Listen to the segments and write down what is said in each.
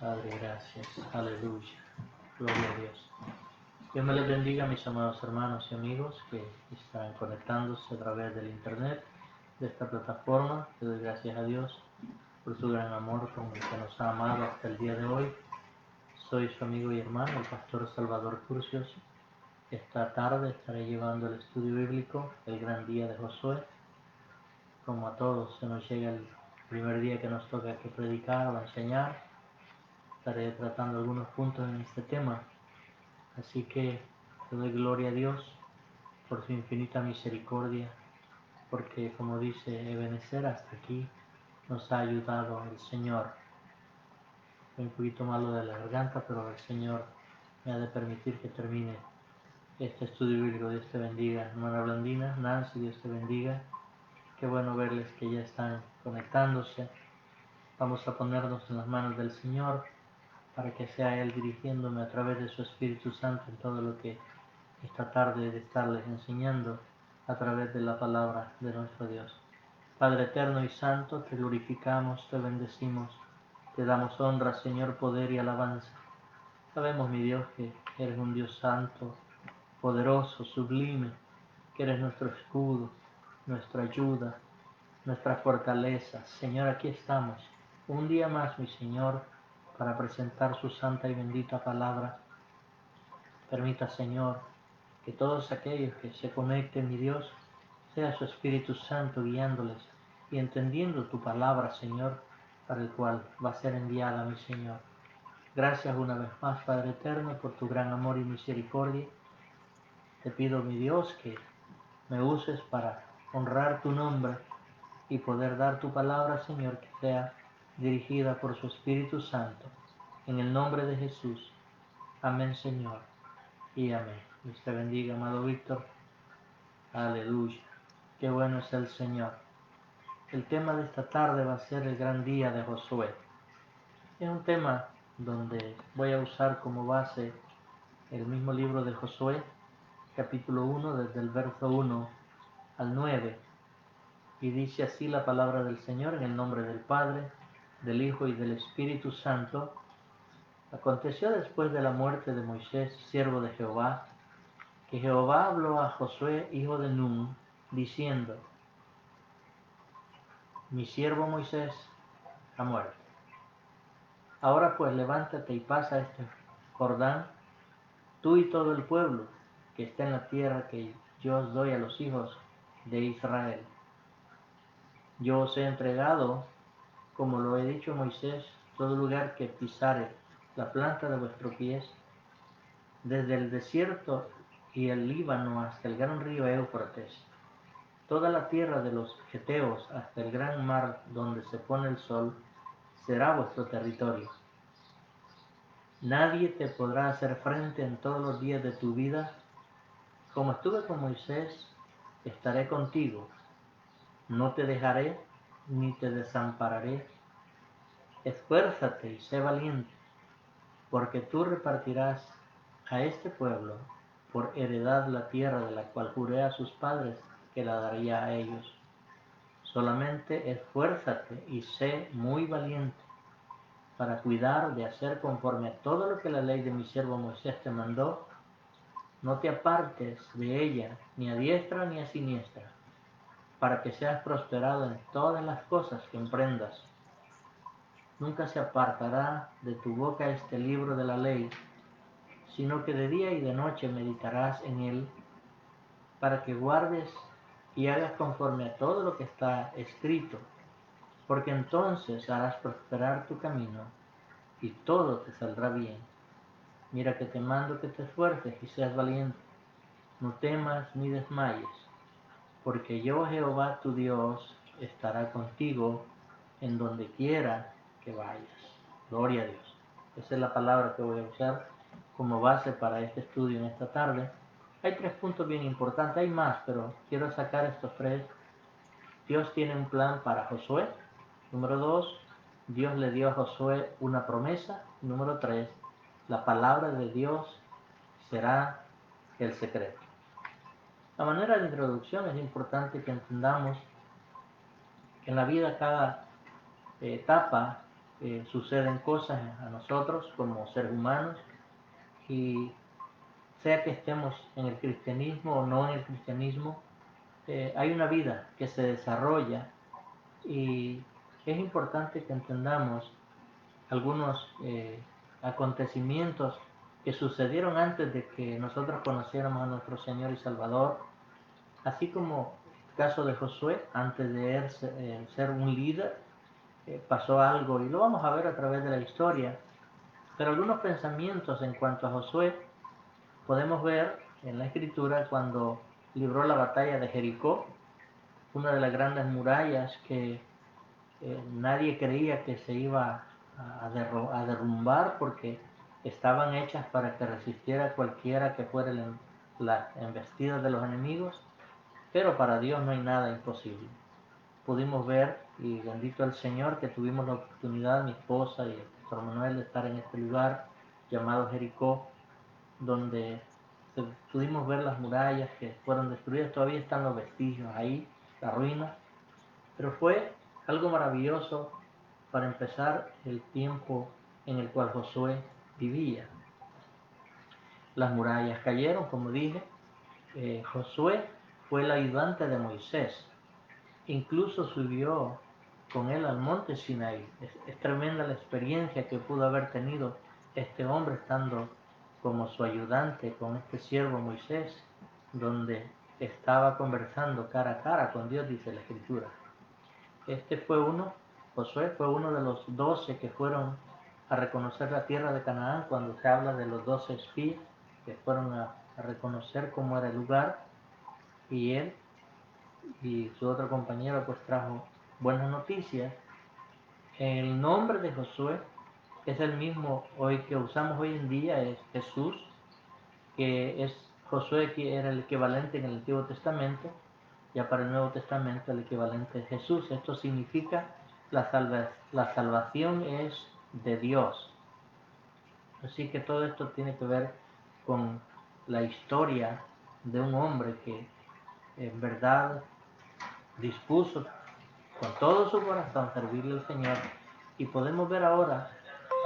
Padre, gracias. Aleluya. Gloria a Dios. Dios me les bendiga, mis amados hermanos y amigos que están conectándose a través del internet, de esta plataforma. Le doy gracias a Dios por su gran amor con el que nos ha amado hasta el día de hoy. Soy su amigo y hermano, el pastor Salvador Curcios. Esta tarde estaré llevando el estudio bíblico, el gran día de Josué. Como a todos se nos llega el primer día que nos toca que predicar o enseñar, estaré tratando algunos puntos en este tema. Así que te doy gloria a Dios por su infinita misericordia, porque como dice Ebenezer, hasta aquí nos ha ayudado el Señor. Estoy un poquito malo de la garganta, pero el Señor me ha de permitir que termine este estudio bíblico. Dios te bendiga, hermana Blandina, Nancy, Dios te bendiga. Qué bueno verles que ya están conectándose. Vamos a ponernos en las manos del Señor para que sea Él dirigiéndome a través de su Espíritu Santo en todo lo que esta tarde de estarles enseñando a través de la palabra de nuestro Dios. Padre eterno y santo, te glorificamos, te bendecimos, te damos honra, Señor, poder y alabanza. Sabemos, mi Dios, que eres un Dios santo, poderoso, sublime, que eres nuestro escudo, nuestra ayuda, nuestra fortaleza. Señor, aquí estamos, un día más, mi Señor, para presentar su santa y bendita palabra. Permita, Señor, que todos aquellos que se conecten, mi Dios, sea su Espíritu Santo guiándoles y entendiendo tu palabra, Señor, para el cual va a ser enviada, mi Señor. Gracias una vez más, Padre eterno, por tu gran amor y misericordia. Te pido, mi Dios, que me uses para honrar tu nombre y poder dar tu palabra, Señor, que sea dirigida por su Espíritu Santo. En el nombre de Jesús. Amén, Señor, y amén. Dios te bendiga, amado Víctor. Aleluya. Qué bueno es el Señor. El tema de esta tarde va a ser el gran día de Josué. Es un tema donde voy a usar como base el mismo libro de Josué, capítulo 1, desde el verso 1 al 9. Y dice así la palabra del Señor en el nombre del Padre, del Hijo y del Espíritu Santo. Aconteció después de la muerte de Moisés, siervo de Jehová, que Jehová habló a Josué, hijo de Nun, diciendo: Mi siervo Moisés ha muerto. Ahora pues levántate y pasa este Jordán, tú y todo el pueblo que está en la tierra que yo os doy a los hijos de Israel. Yo os he entregado, como lo he dicho a Moisés, todo lugar que pisare la planta de vuestros pies, desde el desierto y el Líbano hasta el gran río Éufrates, toda la tierra de los Heteos hasta el gran mar donde se pone el sol, será vuestro territorio. Nadie te podrá hacer frente en todos los días de tu vida. Como estuve con Moisés, estaré contigo. No te dejaré ni te desampararé. Esfuérzate y sé valiente, porque tú repartirás a este pueblo por heredad la tierra de la cual juré a sus padres que la daría a ellos. Solamente esfuérzate y sé muy valiente para cuidar de hacer conforme a todo lo que la ley de mi siervo Moisés te mandó. No te apartes de ella, ni a diestra ni a siniestra, para que seas prosperado en todas las cosas que emprendas. Nunca se apartará de tu boca este libro de la ley, sino que de día y de noche meditarás en él, para que guardes y hagas conforme a todo lo que está escrito, porque entonces harás prosperar tu camino y todo te saldrá bien. Mira que te mando que te esfuerces y seas valiente. No temas ni desmayes, porque yo, Jehová tu Dios, estará contigo en donde quiera que vayas. Gloria a Dios. Esa es la palabra que voy a usar como base para este estudio en esta tarde. Hay 3 puntos bien importantes, hay más, pero quiero sacar estos 3. Dios tiene un plan para Josué. Número 2, Dios le dio a Josué una promesa. Número 3, la palabra de Dios será el secreto. A manera de introducción es importante que entendamos que en la vida cada etapa suceden cosas a nosotros como seres humanos, y sea que estemos en el cristianismo o no en el cristianismo, hay una vida que se desarrolla, y es importante que entendamos algunos acontecimientos que sucedieron antes de que nosotros conociéramos a nuestro Señor y Salvador, así como el caso de Josué. Antes de él ser un líder, pasó algo, y lo vamos a ver a través de la historia. Pero algunos pensamientos en cuanto a Josué podemos ver en la Escritura cuando libró la batalla de Jericó, una de las grandes murallas que nadie creía que se iba a derrumbar, porque estaban hechas para que resistiera cualquiera que fuera la embestida de los enemigos, pero para Dios no hay nada imposible. Pudimos ver, y bendito el Señor, que tuvimos la oportunidad, mi esposa y el pastor Manuel, de estar en este lugar llamado Jericó, donde pudimos ver las murallas que fueron destruidas. Todavía están los vestigios ahí, la ruina, pero fue algo maravilloso para empezar el tiempo en el cual Josué vivía. Las murallas cayeron, como dije. Josué fue el ayudante de Moisés. Incluso subió con él al monte Sinaí. Es tremenda la experiencia que pudo haber tenido este hombre estando como su ayudante con este siervo Moisés, donde estaba conversando cara a cara con Dios, dice la Escritura. Josué fue uno de los 12 que fueron a reconocer la tierra de Canaán, cuando se habla de los 12 espías que fueron a reconocer cómo era el lugar, y él y su otro compañero pues trajo buenas noticias. El nombre de Josué es el mismo hoy que usamos hoy en día, es Jesús, que es Josué, que era el equivalente en el Antiguo Testamento. Ya para el Nuevo Testamento el equivalente es Jesús. Esto significa la salvación es de Dios. Así que todo esto tiene que ver con la historia de un hombre que en verdad dispuso con todo su corazón servirle al Señor, y podemos ver ahora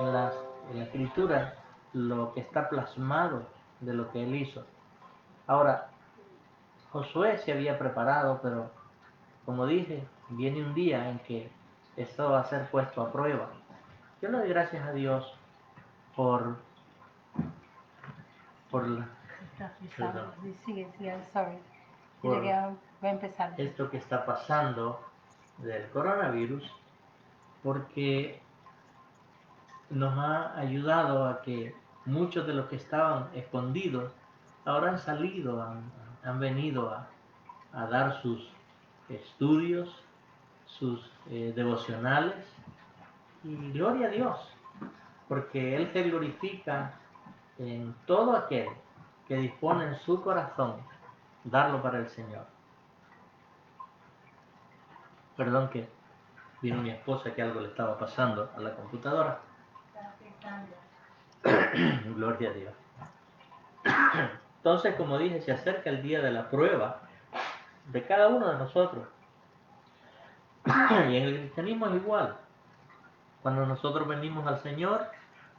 en la Escritura lo que está plasmado de lo que él hizo. Ahora, Josué se había preparado, pero como dije, viene un día en que esto va a ser puesto a prueba. Yo le doy gracias a Dios por la, perdón, Sigue, sorry. Dile por que va a empezar. esto que está pasando del coronavirus, porque nos ha ayudado a que muchos de los que estaban escondidos ahora han salido, han venido a dar sus estudios, sus devocionales, y gloria a Dios, porque Él se glorifica en todo aquel que dispone en su corazón darlo para el Señor. Perdón, que vino mi esposa, que algo le estaba pasando a la computadora. Gloria a Dios. Entonces, como dije, se acerca el día de la prueba de cada uno de nosotros. Y en el cristianismo es igual. Cuando nosotros venimos al Señor,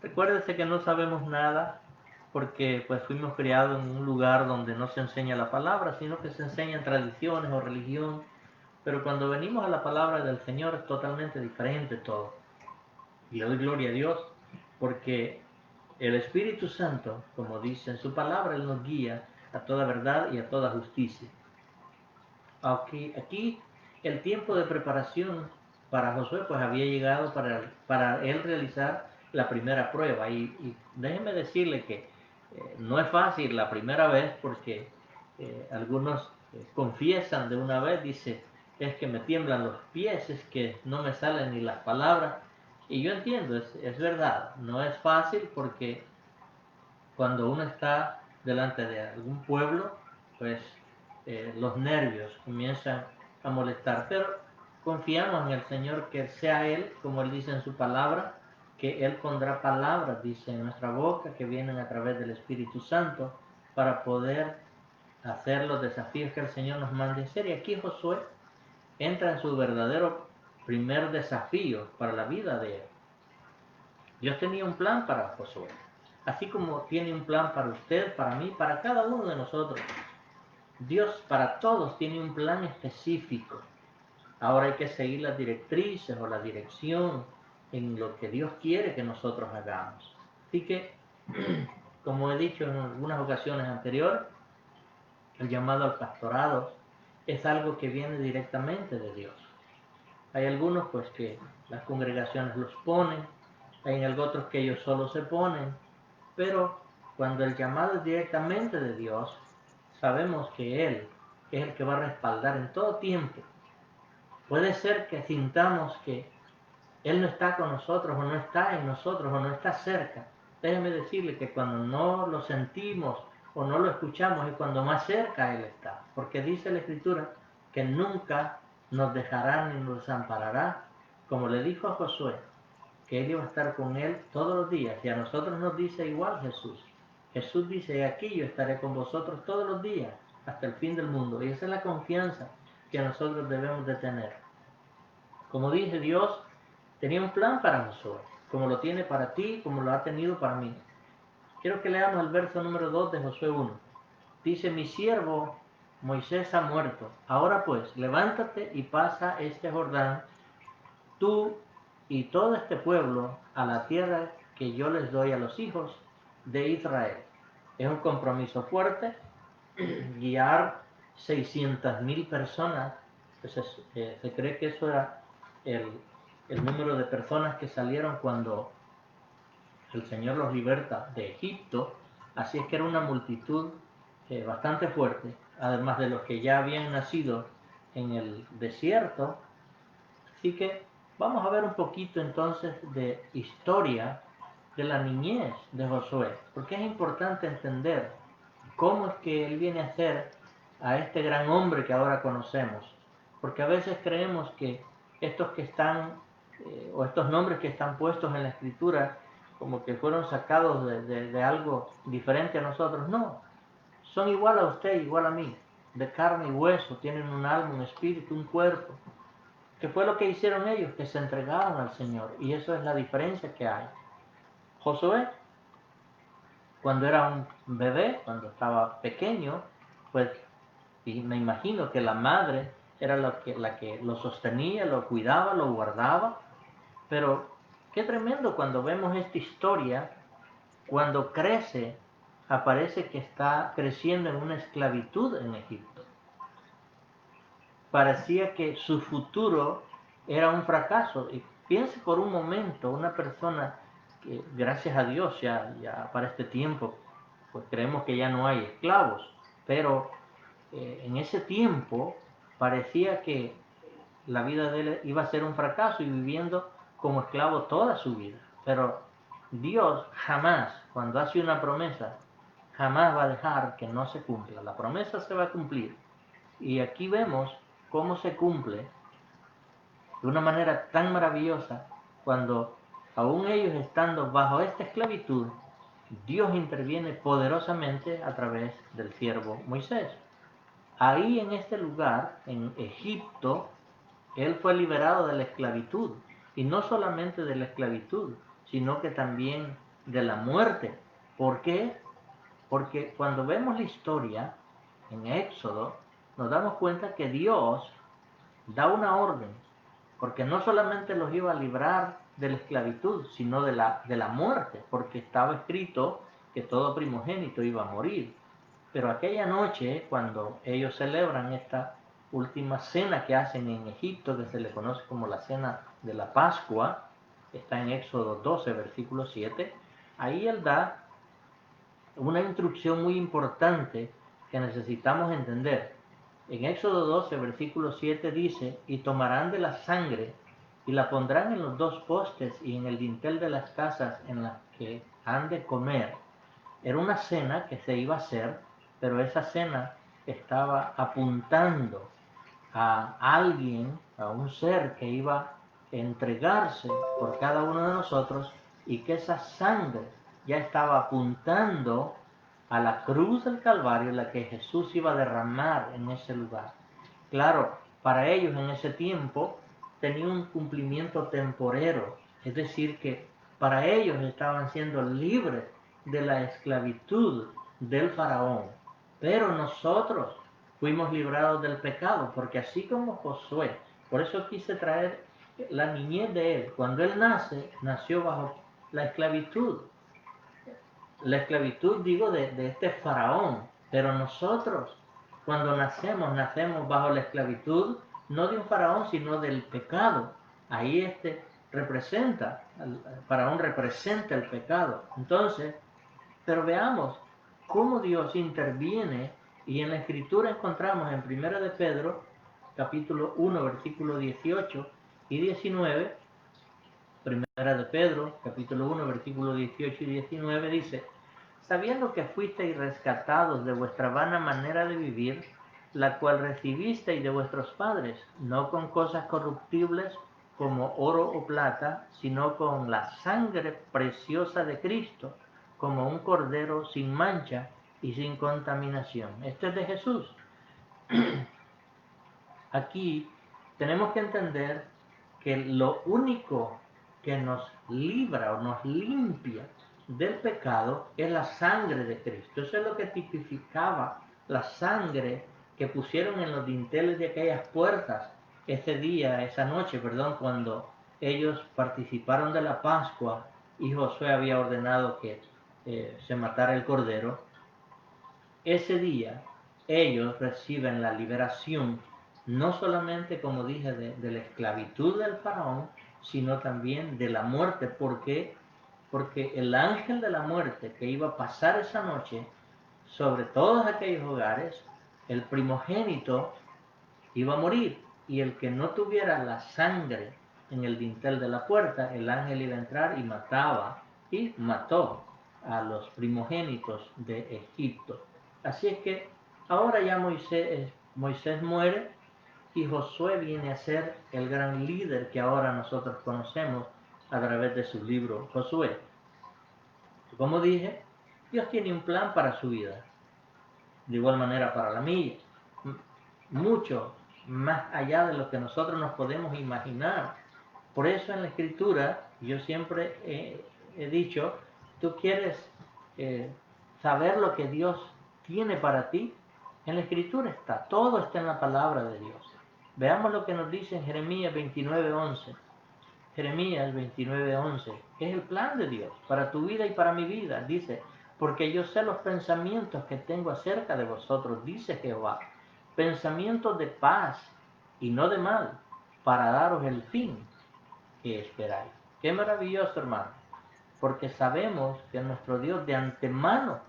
recuérdese que no sabemos nada, porque pues fuimos criados en un lugar donde no se enseña la palabra, sino que se enseñan tradiciones o religión. Pero cuando venimos a la palabra del Señor es totalmente diferente todo. Y le doy gloria a Dios, porque el Espíritu Santo, como dice en su palabra, Él nos guía a toda verdad y a toda justicia. Aquí el tiempo de preparación para Josué pues había llegado para él realizar la primera prueba. Y déjeme decirle que no es fácil la primera vez, porque algunos confiesan de una vez, dice, es que me tiemblan los pies, es que no me salen ni las palabras. Y yo entiendo, es verdad, no es fácil, porque cuando uno está delante de algún pueblo, pues los nervios comienzan a molestar, pero confiamos en el Señor, que sea Él, como Él dice en su palabra, que Él pondrá palabras, dice, en nuestra boca, que vienen a través del Espíritu Santo, para poder hacer los desafíos que el Señor nos mande hacer. Y aquí Josué entra en su verdadero primer desafío para la vida de él. Dios tenía un plan para Josué, así como tiene un plan para usted, para mí, para cada uno de nosotros. Dios para todos tiene un plan específico. Ahora hay que seguir las directrices o la dirección en lo que Dios quiere que nosotros hagamos. Así que, como he dicho en algunas ocasiones anteriores, el llamado al pastorado es algo que viene directamente de Dios. Hay algunos pues que las congregaciones los ponen, hay otros que ellos solo se ponen, pero cuando el llamado es directamente de Dios, sabemos que Él es el que va a respaldar en todo tiempo. Puede ser que sintamos que Él no está con nosotros, o no está en nosotros, o no está cerca. Déjeme decirle que cuando no lo sentimos o no lo escuchamos es cuando más cerca Él está. Porque dice la Escritura que nunca nos dejará ni nos desamparará, como le dijo a Josué, que Él iba a estar con Él todos los días. Y a nosotros nos dice igual Jesús. Jesús dice, aquí yo estaré con vosotros todos los días, hasta el fin del mundo. Y esa es la confianza que nosotros debemos de tener. Como dije, Dios tenía un plan para Josué, como lo tiene para ti, como lo ha tenido para mí. Quiero que leamos el verso número 2 de Josué 1. Dice, mi siervo Moisés ha muerto. Ahora pues, levántate y pasa este Jordán, tú y todo este pueblo, a la tierra que yo les doy a los hijos de Israel. Es un compromiso fuerte, guiar 600,000 personas. Pues se cree que eso era el, el número de personas que salieron cuando el Señor los liberta de Egipto. Así es que era una multitud bastante fuerte, además de los que ya habían nacido en el desierto. Así que vamos a ver un poquito entonces de historia de la niñez de Josué, porque es importante entender cómo es que él viene a ser a este gran hombre que ahora conocemos. Porque a veces creemos que estos que están, o estos nombres que están puestos en la escritura, como que fueron sacados de algo diferente a nosotros. No, son igual a usted, igual a mí, de carne y hueso, tienen un alma, un espíritu, un cuerpo. ¿Qué fue lo que hicieron ellos? Que se entregaron al Señor. Y eso es la diferencia que hay. Josué, cuando era un bebé, cuando estaba pequeño, pues y me imagino que la madre era la que lo sostenía, lo cuidaba, lo guardaba. Pero qué tremendo cuando vemos esta historia, cuando crece, aparece que está creciendo en una esclavitud en Egipto. Parecía que su futuro era un fracaso. Y piense por un momento, una persona que, gracias a Dios, ya para este tiempo, pues creemos que ya no hay esclavos, pero en ese tiempo parecía que la vida de él iba a ser un fracaso y viviendo como esclavo toda su vida. Pero Dios jamás, cuando hace una promesa, jamás va a dejar que no se cumpla. La promesa se va a cumplir. Y aquí vemos cómo se cumple de una manera tan maravillosa cuando aún ellos estando bajo esta esclavitud, Dios interviene poderosamente a través del siervo Moisés. Ahí en este lugar, en Egipto, él fue liberado de la esclavitud. Y no solamente de la esclavitud, sino que también de la muerte. ¿Por qué? Porque cuando vemos la historia en Éxodo, nos damos cuenta que Dios da una orden. Porque no solamente los iba a librar de la esclavitud, sino de la muerte. Porque estaba escrito que todo primogénito iba a morir. Pero aquella noche, cuando ellos celebran esta última cena que hacen en Egipto, que se le conoce como la cena de la Pascua, está en Éxodo 12, versículo 7, ahí él da una instrucción muy importante que necesitamos entender. En Éxodo 12, versículo 7 dice, y tomarán de la sangre y la pondrán en los dos postes y en el dintel de las casas en las que han de comer. Era una cena que se iba a hacer, pero esa cena estaba apuntando a alguien, a un ser que iba a entregarse por cada uno de nosotros y que esa sangre ya estaba apuntando a la cruz del Calvario, la que Jesús iba a derramar en ese lugar. Claro, para ellos en ese tiempo tenía un cumplimiento temporero, es decir, que Para ellos estaban siendo libres de la esclavitud del faraón. Pero nosotros fuimos librados del pecado, porque así como Josué, por eso quise traer la niñez de él. Cuando él nace, nació bajo la esclavitud. La esclavitud, digo, de este faraón. Pero nosotros, cuando nacemos, nacemos bajo la esclavitud, no de un faraón, sino del pecado. Ahí representa, el faraón representa el pecado. Entonces, pero veamos cómo Dios interviene, y en la Escritura encontramos en 1 de Pedro, capítulo 1, versículo 18 y 19, 1 de Pedro, capítulo 1, versículo 18 y 19, dice: sabiendo que fuisteis rescatados de vuestra vana manera de vivir, la cual recibisteis de vuestros padres, no con cosas corruptibles como oro o plata, sino con la sangre preciosa de Cristo, como un cordero sin mancha y sin contaminación. Esto es de Jesús. Aquí tenemos que entender que lo único que nos libra o nos limpia del pecado es la sangre de Cristo. Eso es lo que tipificaba la sangre que pusieron en los dinteles de aquellas puertas ese día, esa noche, perdón, cuando ellos participaron de la Pascua y Josué había ordenado que se matara el cordero. Ese día ellos reciben la liberación, no solamente, como dije, de la esclavitud del faraón, sino también de la muerte. ¿Por qué? Porque el ángel de la muerte que iba a pasar esa noche sobre todos aquellos hogares, el primogénito iba a morir, y el que no tuviera la sangre en el dintel de la puerta, el ángel iba a entrar y mató a los primogénitos de Egipto. Así es que ahora ya Moisés muere, y Josué viene a ser el gran líder que ahora nosotros conocemos a través de su libro Josué. Como dije, Dios tiene un plan para su vida, de igual manera para la mía, mucho más allá de lo que nosotros nos podemos imaginar. Por eso en la Escritura yo siempre he dicho: tú quieres saber lo que Dios tiene para ti, en la Escritura está, todo está en la palabra de Dios. Veamos lo que nos dice en Jeremías 29:11. Jeremías 29:11 es el plan de Dios para tu vida y para mi vida. Dice: porque yo sé los pensamientos que tengo acerca de vosotros, dice Jehová, pensamientos de paz y no de mal, para daros el fin que esperáis. Qué maravilloso, hermano, porque sabemos que nuestro Dios de antemano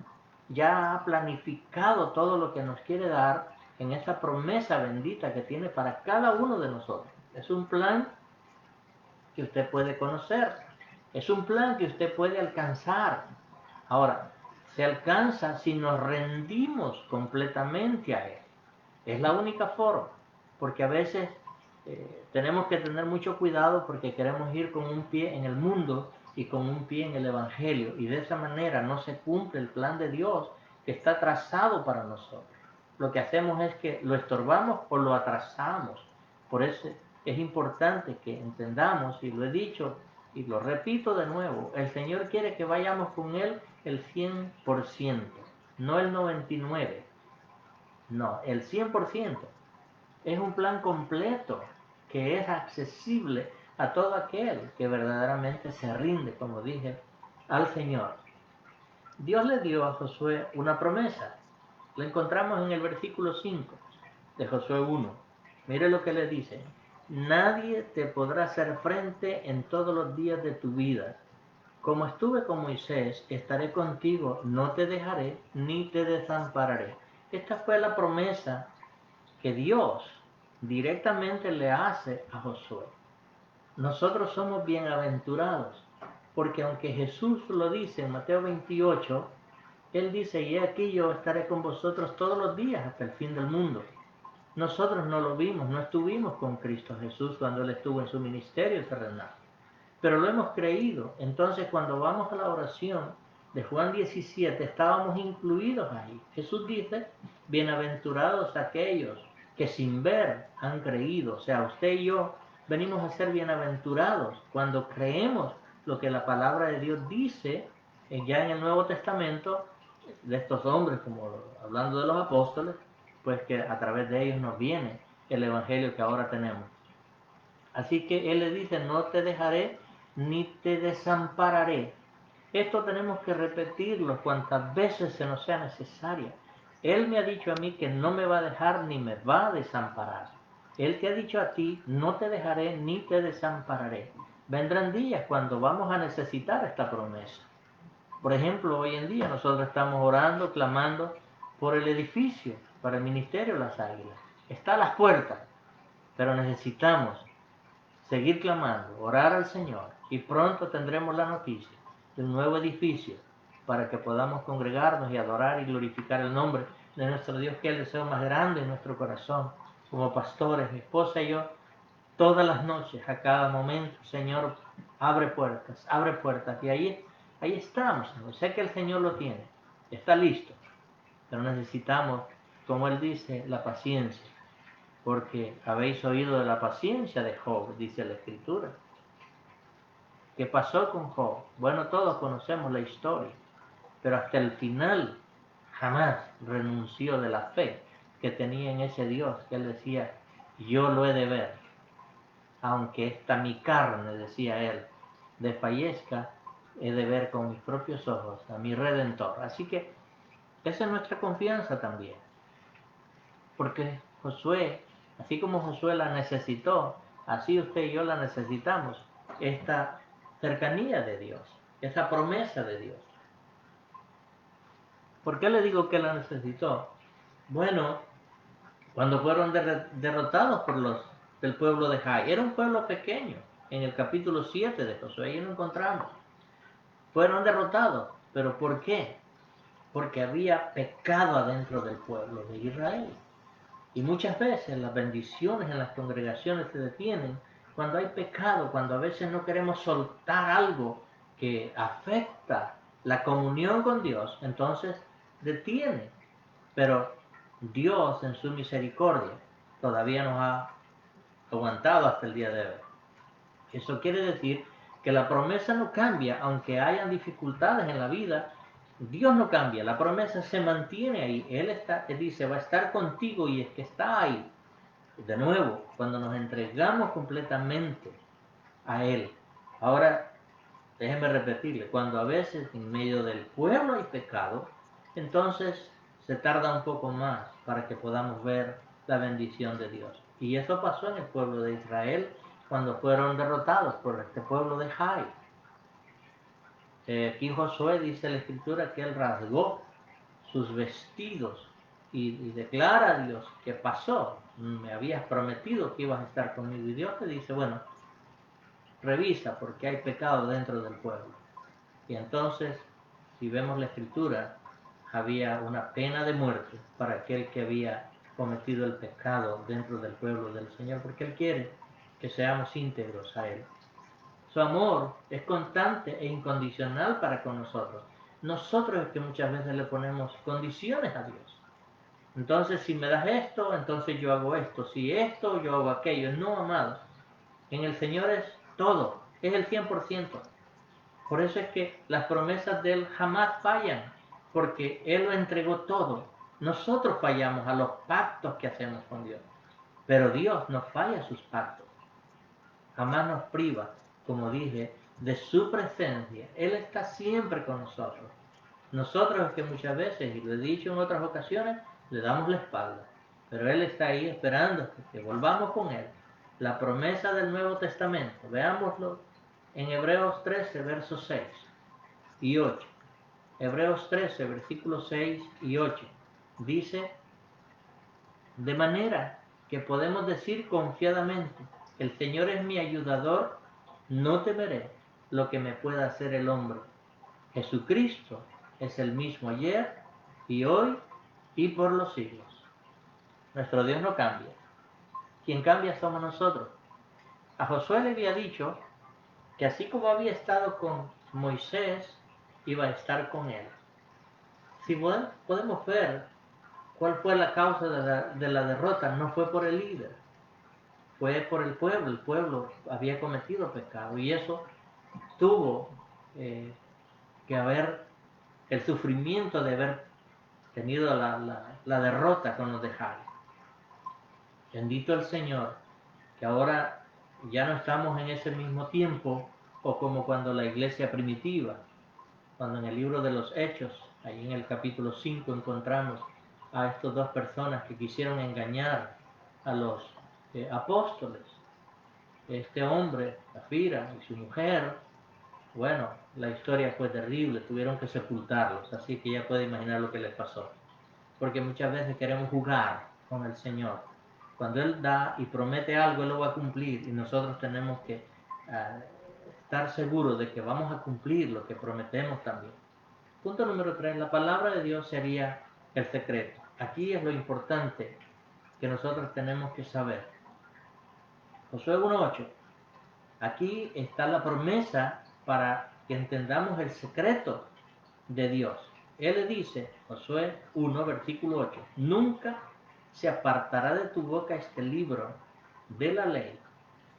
ya ha planificado todo lo que nos quiere dar en esa promesa bendita que tiene para cada uno de nosotros. Es un plan que usted puede conocer, es un plan que usted puede alcanzar. Ahora, se alcanza si nos rendimos completamente a Él. Es la única forma, porque a veces tenemos que tener mucho cuidado, porque queremos ir con un pie en el mundo y con un pie en el Evangelio, y de esa manera no se cumple el plan de Dios que está trazado para nosotros. Lo que hacemos es que lo estorbamos o lo atrasamos. Por eso es importante que entendamos, y lo he dicho y lo repito de nuevo: el Señor quiere que vayamos con Él el 100%, no el 99%, no, el 100%. Es un plan completo que es accesible a todo aquel que verdaderamente se rinde, como dije, al Señor. Dios le dio a Josué una promesa. La encontramos en el versículo 5 de Josué 1. Mire lo que le dice: nadie te podrá hacer frente en todos los días de tu vida. Como estuve con Moisés, estaré contigo, no te dejaré ni te desampararé. Esta fue la promesa que Dios directamente le hace a Josué. Nosotros somos bienaventurados, porque aunque Jesús lo dice en Mateo 28, Él dice: y aquí yo estaré con vosotros todos los días hasta el fin del mundo. Nosotros no lo vimos, no estuvimos con Cristo Jesús cuando Él estuvo en su ministerio terrenal, pero lo hemos creído. Entonces, cuando vamos a la oración de Juan 17, estábamos incluidos ahí. Jesús dice: bienaventurados aquellos que sin ver han creído. O sea, usted y yo venimos a ser bienaventurados cuando creemos lo que la palabra de Dios dice ya en el Nuevo Testamento de estos hombres, como hablando de los apóstoles, pues que a través de ellos nos viene el evangelio que ahora tenemos. Así que Él le dice, no te dejaré ni te desampararé. Esto tenemos que repetirlo cuantas veces se nos sea necesaria. Él me ha dicho a mí que no me va a dejar ni me va a desamparar. Él te ha dicho a ti, no te dejaré ni te desampararé. Vendrán días cuando vamos a necesitar esta promesa. Por ejemplo, hoy en día nosotros estamos orando, clamando por el edificio, para el ministerio de las Águilas. Está a las puertas, pero necesitamos seguir clamando, orar al Señor y pronto tendremos la noticia de un nuevo edificio para que podamos congregarnos y adorar y glorificar el nombre de nuestro Dios, que es el deseo más grande en nuestro corazón. Como pastores, mi esposa y yo, todas las noches, a cada momento, Señor, abre puertas. Y ahí estamos, Señor. Sé que el Señor lo tiene, está listo, pero necesitamos, como Él dice, la paciencia. Porque habéis oído de la paciencia de Job, dice la Escritura. ¿Qué pasó con Job? Bueno, todos conocemos la historia, pero hasta el final jamás renunció de la fe que tenía en ese Dios, que él decía, yo lo he de ver, aunque esta mi carne, decía él, desfallezca, he de ver con mis propios ojos a mi Redentor. Así que esa es nuestra confianza también, porque Josué, así como Josué la necesitó, así usted y yo la necesitamos, esta cercanía de Dios, esa promesa de Dios. ¿Por qué le digo que la necesitó? Bueno, cuando fueron derrotados por los del pueblo de Jai, era un pueblo pequeño, en el capítulo 7 de Josué, ahí lo encontramos. Fueron derrotados, ¿pero por qué? Porque había pecado adentro del pueblo de Israel. Y muchas veces las bendiciones en las congregaciones se detienen cuando hay pecado, cuando a veces no queremos soltar algo que afecta la comunión con Dios, entonces detiene. Pero Dios en su misericordia todavía nos ha aguantado hasta el día de hoy. Eso quiere decir que la promesa no cambia, aunque hayan dificultades en la vida. Dios no cambia, la promesa se mantiene ahí. Él dice, va a estar contigo y es que está ahí. De nuevo, cuando nos entregamos completamente a Él. Ahora, déjeme repetirle, cuando a veces en medio del pueblo hay pecado, entonces se tarda un poco más para que podamos ver la bendición de Dios. Y eso pasó en el pueblo de Israel cuando fueron derrotados por este pueblo de Jai. Aquí Josué dice en la escritura que él rasgó sus vestidos y declara a Dios que pasó, me habías prometido que ibas a estar conmigo, y Dios te dice, bueno, revisa porque hay pecado dentro del pueblo. Y entonces, si vemos la escritura, había una pena de muerte para aquel que había cometido el pecado dentro del pueblo del Señor, porque Él quiere que seamos íntegros a Él. Su amor es constante e incondicional para con nosotros. Nosotros es que muchas veces le ponemos condiciones a Dios. Entonces, si me das esto, entonces yo hago esto. Si esto, yo hago aquello. No, amados. En el Señor es todo. Es el 100%. Por eso es que las promesas de Él jamás fallan. Porque Él lo entregó todo. Nosotros fallamos a los pactos que hacemos con Dios. Pero Dios no falla a sus pactos. Jamás nos priva, como dije, de su presencia. Él está siempre con nosotros. Nosotros es que muchas veces, y lo he dicho en otras ocasiones, le damos la espalda. Pero Él está ahí esperando que volvamos con Él. La promesa del Nuevo Testamento. Veámoslo en Hebreos 13, versos 6 y 8. Hebreos 13, versículos 6 y 8. Dice, de manera que podemos decir confiadamente, el Señor es mi ayudador, no temeré lo que me pueda hacer el hombre. Jesucristo es el mismo ayer y hoy y por los siglos. Nuestro Dios no cambia. Quien cambia somos nosotros. A Josué le había dicho que así como había estado con Moisés, iba a estar con él. Si podemos ver cuál fue la causa de la derrota, no fue por el líder, fue por el pueblo. El pueblo había cometido pecado y eso tuvo que haber el sufrimiento de haber tenido la derrota con los de Jai. Bendito el Señor, que ahora ya no estamos en ese mismo tiempo, o como cuando la iglesia primitiva, cuando en el libro de los Hechos, ahí en el capítulo 5, encontramos a estas dos personas que quisieron engañar a los apóstoles. Este hombre, Zafira, y su mujer, bueno, la historia fue terrible, tuvieron que sepultarlos, así que ya puede imaginar lo que les pasó. Porque muchas veces queremos jugar con el Señor. Cuando Él da y promete algo, Él lo va a cumplir, y nosotros tenemos que estar seguros de que vamos a cumplir lo que prometemos también. Punto número 3, la palabra de Dios sería el secreto. Aquí es lo importante que nosotros tenemos que saber. Josué 1:8. Aquí está la promesa para que entendamos el secreto de Dios. Él le dice, Josué 1, versículo 8, nunca se apartará de tu boca este libro de la ley,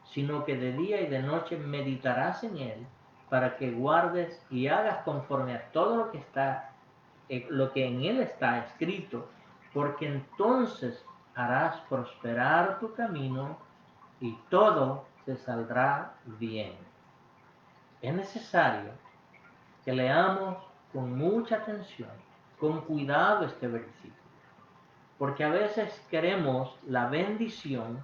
sino que de día y de noche meditarás en él, para que guardes y hagas conforme a todo lo que en él está escrito, porque entonces harás prosperar tu camino y todo te saldrá bien. Es necesario que leamos con mucha atención, con cuidado este versículo, porque a veces queremos la bendición,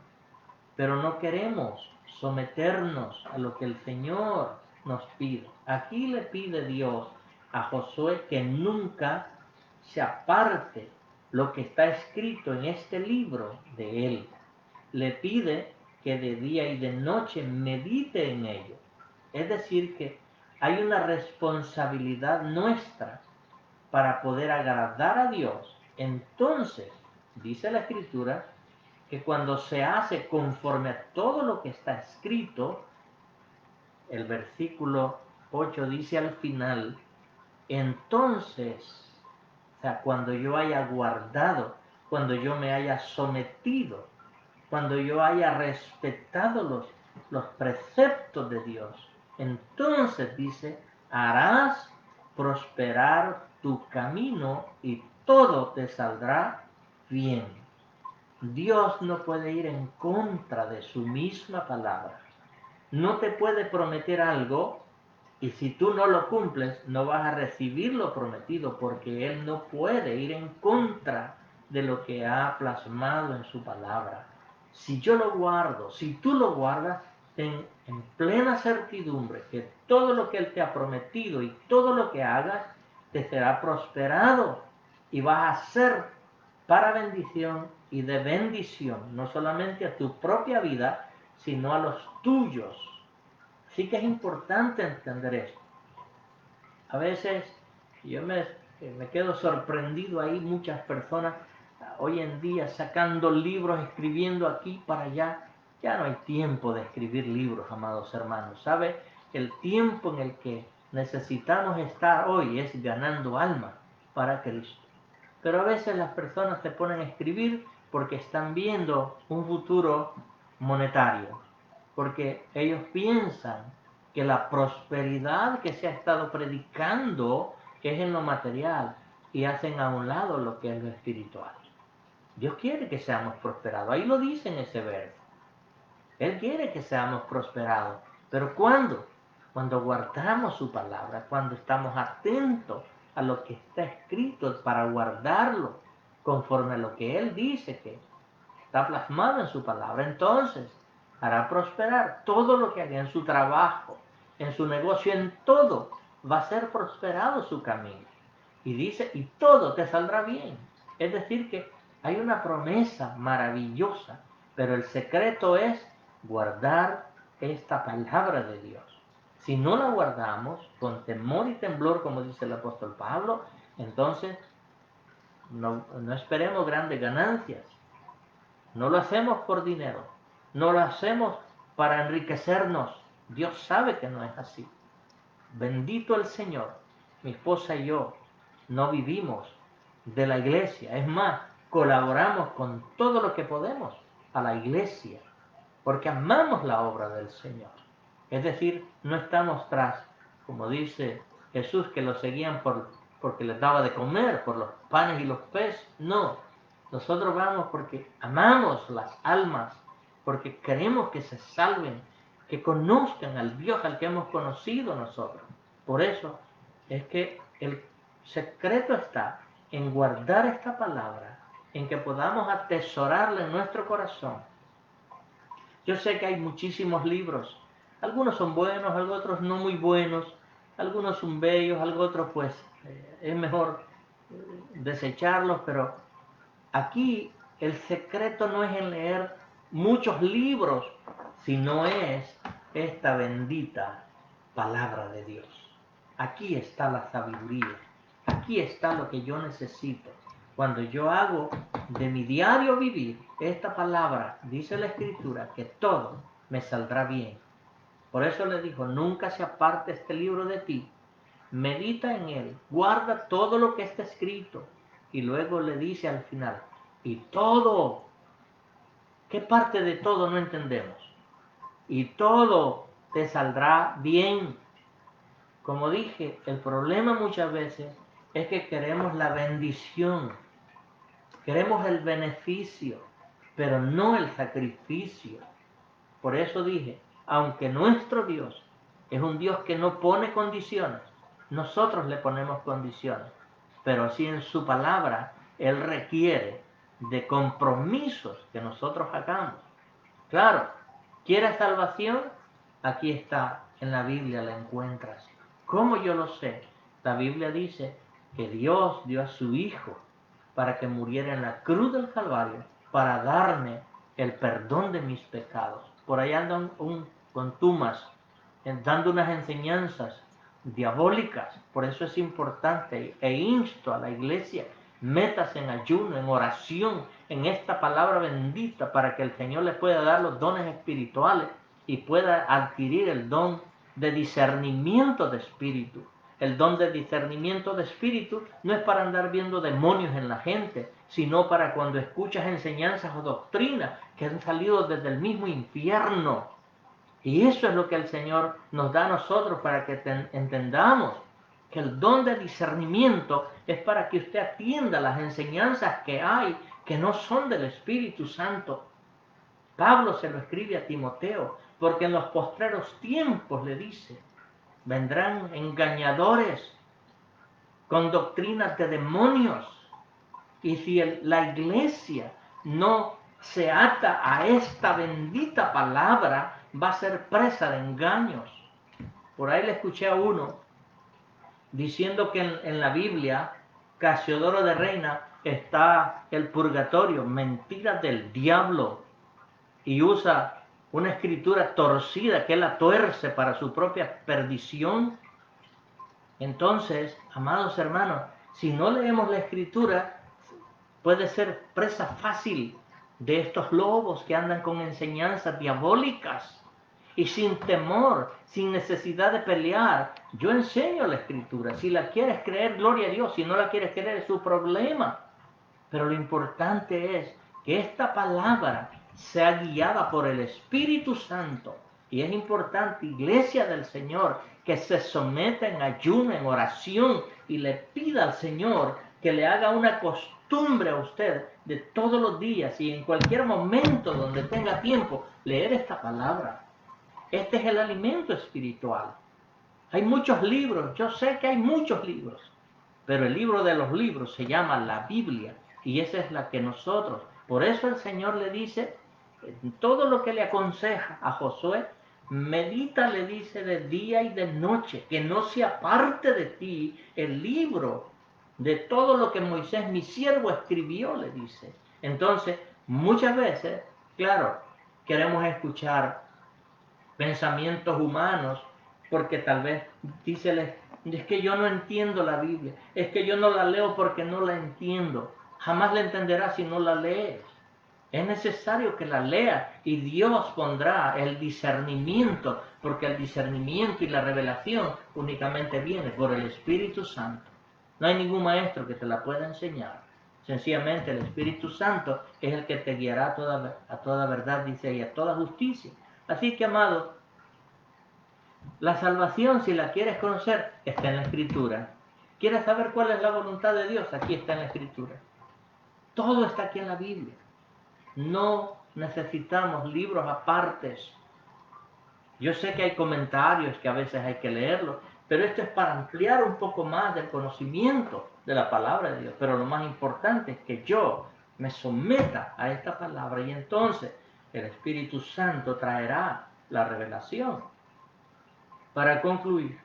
pero no queremos someternos a lo que el Señor nos pide. Aquí le pide Dios a Josué que nunca se aparte lo que está escrito en este libro de él. Le pide que de día y de noche medite en ello. Es decir, que hay una responsabilidad nuestra para poder agradar a Dios. Entonces, dice la Escritura, que cuando se hace conforme a todo lo que está escrito, el versículo 8 dice al final, entonces, o sea, cuando yo haya guardado, cuando yo me haya sometido, cuando yo haya respetado los preceptos de Dios, entonces dice, harás prosperar tu camino y todo te saldrá bien. Dios no puede ir en contra de su misma palabra. No te puede prometer algo y si tú no lo cumples, no vas a recibir lo prometido, porque Él no puede ir en contra de lo que ha plasmado en su palabra. Si yo lo guardo, si tú lo guardas, ten en plena certidumbre que todo lo que Él te ha prometido y todo lo que hagas te será prosperado y vas a ser para bendición y de bendición, no solamente a tu propia vida, sino a los tuyos. Así que es importante entender esto. A veces yo me quedo sorprendido ahí, muchas personas hoy en día sacando libros, escribiendo aquí para allá. Ya no hay tiempo de escribir libros, amados hermanos. ¿Sabe? El tiempo en el que necesitamos estar hoy es ganando alma para Cristo. Pero a veces las personas se ponen a escribir porque están viendo un futuro monetario, porque ellos piensan que la prosperidad que se ha estado predicando es en lo material y hacen a un lado lo que es lo espiritual. Dios quiere que seamos prosperados, ahí lo dice en ese verso. Él quiere que seamos prosperados, pero ¿cuándo? Cuando guardamos su palabra, cuando estamos atentos a lo que está escrito para guardarlo conforme a lo que Él dice que está plasmado en su palabra, entonces hará prosperar todo lo que haga en su trabajo, en su negocio, en todo va a ser prosperado su camino. Y dice, y todo te saldrá bien. Es decir, que hay una promesa maravillosa, pero el secreto es guardar esta palabra de Dios. Si no la guardamos con temor y temblor, como dice el apóstol Pablo, entonces no esperemos grandes ganancias. No lo hacemos por dinero, no lo hacemos para enriquecernos. Dios sabe que no es así. Bendito el Señor. Mi esposa y yo no vivimos de la iglesia. Es más, colaboramos con todo lo que podemos a la iglesia, porque amamos la obra del Señor. Es decir, no estamos tras, como dice Jesús, que los seguían porque les daba de comer, por los panes y los peces. No, nosotros vamos porque amamos las almas, porque queremos que se salven, que conozcan al Dios al que hemos conocido nosotros. Por eso es que el secreto está en guardar esta palabra, en que podamos atesorarla en nuestro corazón. Yo sé que hay muchísimos libros, algunos son buenos, otros no muy buenos, algunos son bellos, otros pues es mejor desecharlos, pero aquí el secreto no es en leer muchos libros, sino es esta bendita palabra de Dios. Aquí está la sabiduría, aquí está lo que yo necesito. Cuando yo hago de mi diario vivir esta palabra, dice la Escritura, que todo me saldrá bien. Por eso le dijo, nunca se aparte este libro de ti, medita en él, guarda todo lo que está escrito. Y luego le dice al final, y todo, ¿qué parte de todo no entendemos? Y todo te saldrá bien. Como dije, el problema muchas veces es que queremos la bendición, queremos el beneficio, pero no el sacrificio. Por eso dije, aunque nuestro Dios es un Dios que no pone condiciones, nosotros le ponemos condiciones, pero así en su palabra Él requiere de compromisos que nosotros hagamos. Claro, ¿quieres salvación? Aquí está, en la Biblia la encuentras. ¿Cómo yo lo sé? La Biblia dice que Dios dio a su Hijo para que muriera en la cruz del Calvario, para darme el perdón de mis pecados. Por ahí andan con Tumas, dando unas enseñanzas diabólicas. Por eso es importante e insto a la iglesia, métase en ayuno, en oración, en esta palabra bendita, para que el Señor le pueda dar los dones espirituales y pueda adquirir el don de discernimiento de espíritu. El don de discernimiento de espíritu no es para andar viendo demonios en la gente, sino para cuando escuchas enseñanzas o doctrinas que han salido desde el mismo infierno. Y eso es lo que el Señor nos da a nosotros para que entendamos que el don de discernimiento es para que usted atienda las enseñanzas que hay que no son del Espíritu Santo. Pablo se lo escribe a Timoteo, porque en los postreros tiempos le dice, vendrán engañadores con doctrinas de demonios. Y si la iglesia no se ata a esta bendita palabra, va a ser presa de engaños. Por ahí le escuché a uno diciendo que en la Biblia, Casiodoro de Reina, está el purgatorio, mentira del diablo, y usa una escritura torcida que él la tuerce para su propia perdición. Entonces, amados hermanos, si no leemos la escritura, puede ser presa fácil de estos lobos que andan con enseñanzas diabólicas y sin temor, sin necesidad de pelear. Yo enseño la escritura. Si la quieres creer, gloria a Dios. Si no la quieres creer, es su problema. Pero lo importante es que esta palabra sea guiada por el Espíritu Santo. Y es importante, iglesia del Señor, que se someta en ayuno, en oración, y le pida al Señor que le haga una costumbre a usted de todos los días y en cualquier momento donde tenga tiempo, leer esta palabra. Este es el alimento espiritual. Hay muchos libros, yo sé que hay muchos libros, pero el libro de los libros se llama la Biblia, y esa es la que nosotros, por eso el Señor le dice, todo lo que le aconseja a Josué, medita, le dice, de día y de noche, que no se aparte de ti el libro de todo lo que Moisés, mi siervo, escribió, le dice. Entonces, muchas veces, claro, queremos escuchar pensamientos humanos, porque tal vez, díceles, es que yo no entiendo la Biblia, es que yo no la leo porque no la entiendo. Jamás la entenderás si no la lees. Es necesario que la leas y Dios pondrá el discernimiento, porque el discernimiento y la revelación únicamente viene por el Espíritu Santo. No hay ningún maestro que te la pueda enseñar. Sencillamente el Espíritu Santo es el que te guiará a toda verdad, dice, y a toda justicia. Así que, amado, La salvación, si la quieres conocer, está en la Escritura. ¿Quieres saber cuál es la voluntad de Dios? Aquí está en la Escritura. Todo está aquí en la Biblia. No necesitamos libros apartes. Yo sé que hay comentarios que a veces hay que leerlos, pero esto es para ampliar un poco más del conocimiento de la palabra de Dios. Pero lo más importante es que yo me someta a esta palabra y entonces el Espíritu Santo traerá la revelación. Para concluir,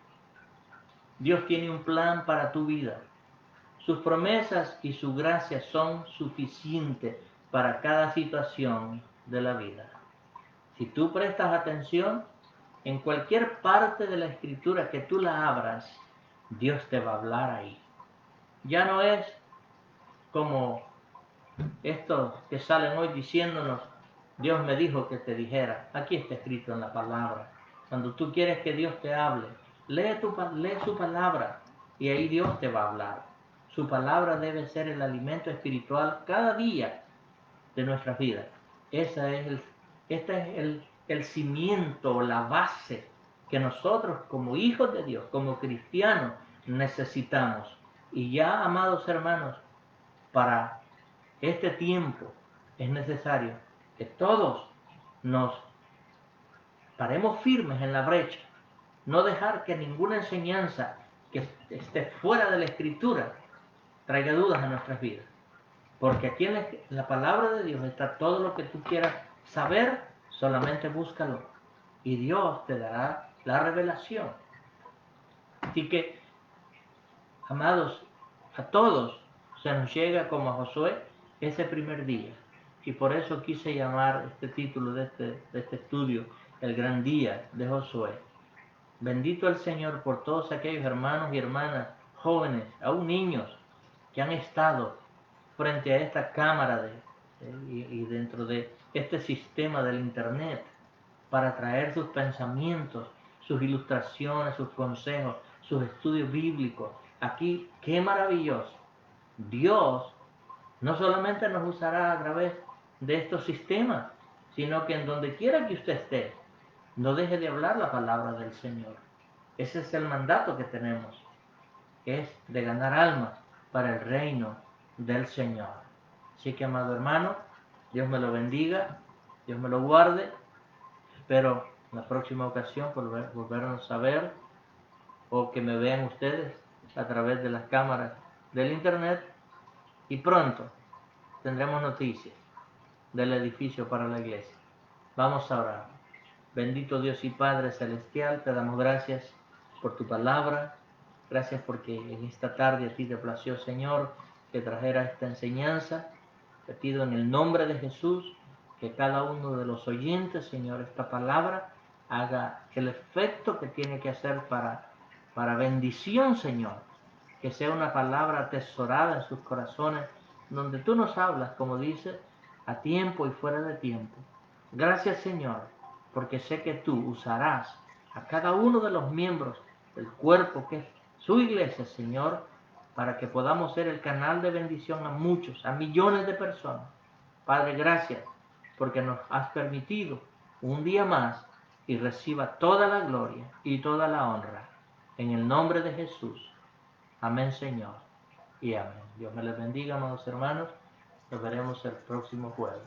Dios tiene un plan para tu vida. Sus promesas y su gracia son suficientes para cada situación de la vida. Si tú prestas atención, en cualquier parte de la Escritura que tú la abras, Dios te va a hablar ahí. Ya no es como estos que salen hoy diciéndonos, Dios me dijo que te dijera. Aquí está escrito en la palabra. Cuando tú quieres que Dios te hable, lee su palabra y ahí Dios te va a hablar. Su palabra debe ser el alimento espiritual cada día de nuestras vidas. Este es el cimiento, la base que nosotros como hijos de Dios, como cristianos, necesitamos. Y ya, amados hermanos, para este tiempo es necesario que todos nos paremos firmes en la brecha, no dejar que ninguna enseñanza que esté fuera de la Escritura traiga dudas a nuestras vidas. Porque aquí en la palabra de Dios está todo lo que tú quieras saber, solamente búscalo. Y Dios te dará la revelación. Así que, amados, a todos se nos llega como a Josué ese primer día. Y por eso quise llamar este título de este estudio, El gran día de Josué. Bendito el Señor por todos aquellos hermanos y hermanas, jóvenes, aún niños, que han estado frente a esta cámara y dentro de este sistema del Internet para traer sus pensamientos, sus ilustraciones, sus consejos, sus estudios bíblicos. Aquí, qué maravilloso. Dios no solamente nos usará a través de estos sistemas, sino que en donde quiera que usted esté, no deje de hablar la palabra del Señor. Ese es el mandato que tenemos, es de ganar almas para el reino del Señor. Así que, amado hermano, Dios me lo bendiga, Dios me lo guarde. Espero en la próxima ocasión volvernos a ver o que me vean ustedes a través de las cámaras del Internet y pronto tendremos noticias del edificio para la iglesia. Vamos a orar. Bendito Dios y Padre Celestial, te damos gracias por tu palabra. Gracias porque en esta tarde a ti te plació, Señor, que trajera esta enseñanza. Te pido en el nombre de Jesús que cada uno de los oyentes, Señor, esta palabra haga el efecto que tiene que hacer para bendición, Señor. Que sea una palabra atesorada en sus corazones, donde tú nos hablas, como dice, a tiempo y fuera de tiempo. Gracias, Señor, porque sé que tú usarás a cada uno de los miembros del cuerpo que es su iglesia, Señor, para que podamos ser el canal de bendición a muchos, a millones de personas. Padre, gracias porque nos has permitido un día más y reciba toda la gloria y toda la honra. En el nombre de Jesús. Amén, Señor. Y amén. Dios me les bendiga, amados hermanos. Nos veremos el próximo jueves.